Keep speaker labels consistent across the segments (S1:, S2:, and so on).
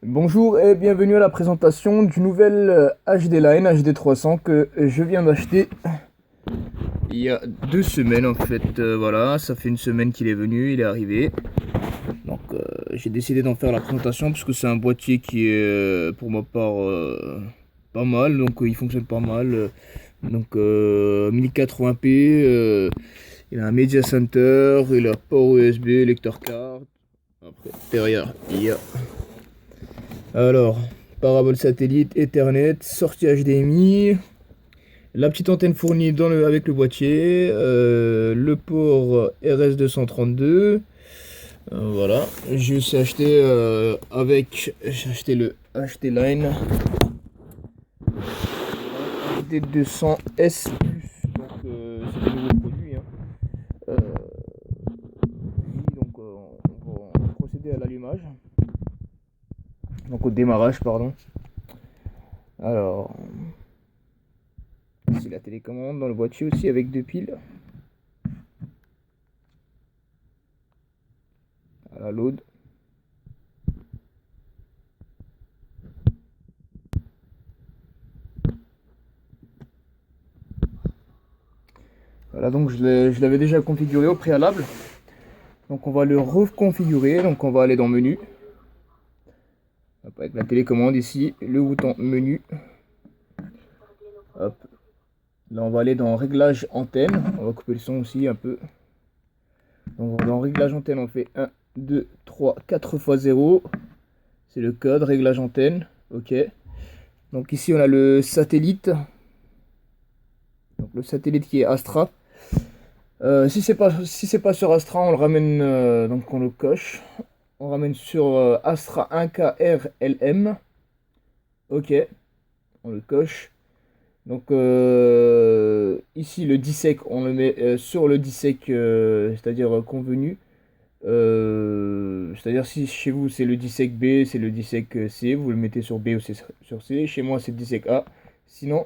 S1: Bonjour et bienvenue à la présentation du nouvel HD Line HD300 que je viens d'acheter il y a 2 semaines en fait. Voilà, ça fait une semaine qu'il est venu, il est arrivé. Donc j'ai décidé d'en faire la présentation parce que c'est un boîtier qui est pour ma part pas mal, donc il fonctionne pas mal. Donc 1080p, il a un Media Center, il a port USB, lecteur carte. Après derrière il y a alors, parabole satellite, Ethernet, sortie HDMI, la petite antenne fournie avec le boîtier, le port RS232. Voilà, j'ai aussi acheté j'ai acheté le HD Line HD200S+. Donc c'est des nouveaux produits, hein. Donc on va procéder à l'allumage. Donc au démarrage, pardon. Alors, c'est la télécommande dans le boîtier aussi avec 2 piles. À la load. Voilà, donc je l'avais déjà configuré au préalable. Donc on va le reconfigurer. Donc on va aller dans menu. Hop, avec la télécommande ici, le bouton menu. Hop. Là on va aller dans réglage antenne. On va couper le son aussi un peu. Donc dans réglage antenne on fait 1, 2, 3, 4 x 0. C'est le code, réglage antenne. Ok. Donc ici on a le satellite. Donc le satellite qui est Astra. Si c'est pas sur Astra, on le ramène, donc on le coche. On ramène sur Astra 1KRLM. Ok, on le coche. Donc ici le DSEC, on le met sur le DSEC, c'est-à-dire convenu. C'est-à-dire si chez vous c'est le DSEC B, c'est le DSEC C, vous le mettez sur B ou sur C. Chez moi c'est le DSEC A. Sinon,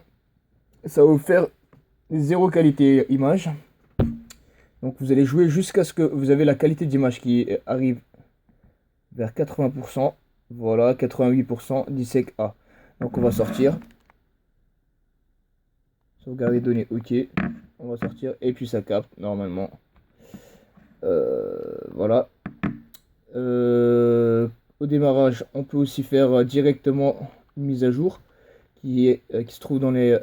S1: ça va vous faire zéro qualité image. Donc vous allez jouer jusqu'à ce que vous avez la qualité d'image qui arrive vers 80%. Voilà, 88%, DSEC A. Donc on va sortir. Sauvegarder données, ok. On va sortir et puis ça capte normalement. Voilà. Au démarrage, on peut aussi faire directement une mise à jour qui se trouve dans les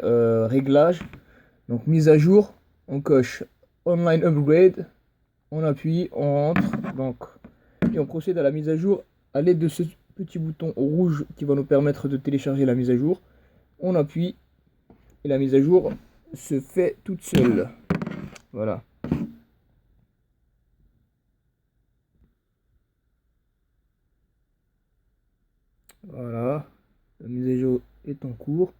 S1: réglages. Donc mise à jour, on coche Online Upgrade, on appuie, on rentre, donc, et on procède à la mise à jour à l'aide de ce petit bouton rouge qui va nous permettre de télécharger la mise à jour. On appuie et la mise à jour se fait toute seule. Voilà. Voilà, la mise à jour est en cours.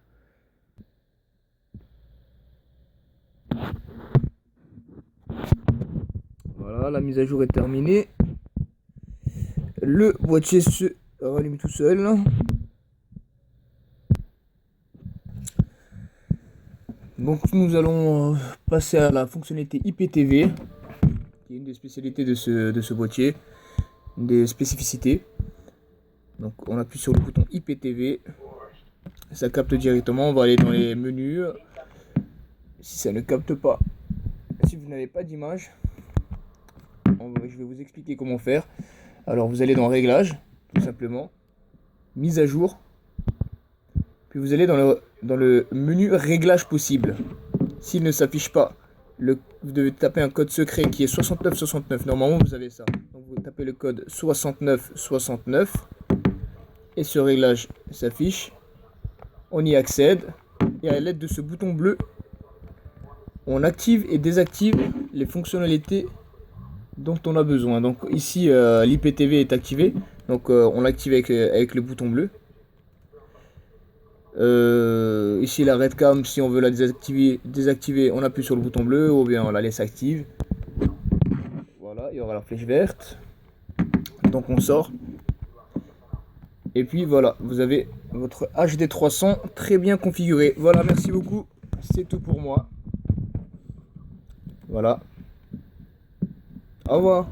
S1: Voilà, la mise à jour est terminée. Le boîtier se rallume tout seul. Donc nous allons passer à la fonctionnalité IPTV, qui est une des spécialités de ce boîtier, une des spécificités. Donc on appuie sur le bouton IPTV, ça capte directement. On va aller dans les menus. Si ça ne capte pas, si vous n'avez pas d'image, je vais vous expliquer comment faire. Alors vous allez dans réglages, tout simplement, mise à jour, puis vous allez dans le menu réglage possible. S'il ne s'affiche pas, vous devez taper un code secret qui est 6969. Normalement vous avez ça. Donc vous tapez le code 6969 et ce réglage s'affiche. On y accède et à l'aide de ce bouton bleu, on active et désactive les fonctionnalités dont on a besoin. Donc ici l'IPTV est activé, donc on l'active avec le bouton bleu. Ici la redcam, si on veut la désactiver, on appuie sur le bouton bleu ou bien on la laisse active. Voilà, il y aura la flèche verte. Donc on sort. Et puis voilà, vous avez votre HD300 très bien configuré. Voilà, merci beaucoup. C'est tout pour moi. Voilà. Au revoir.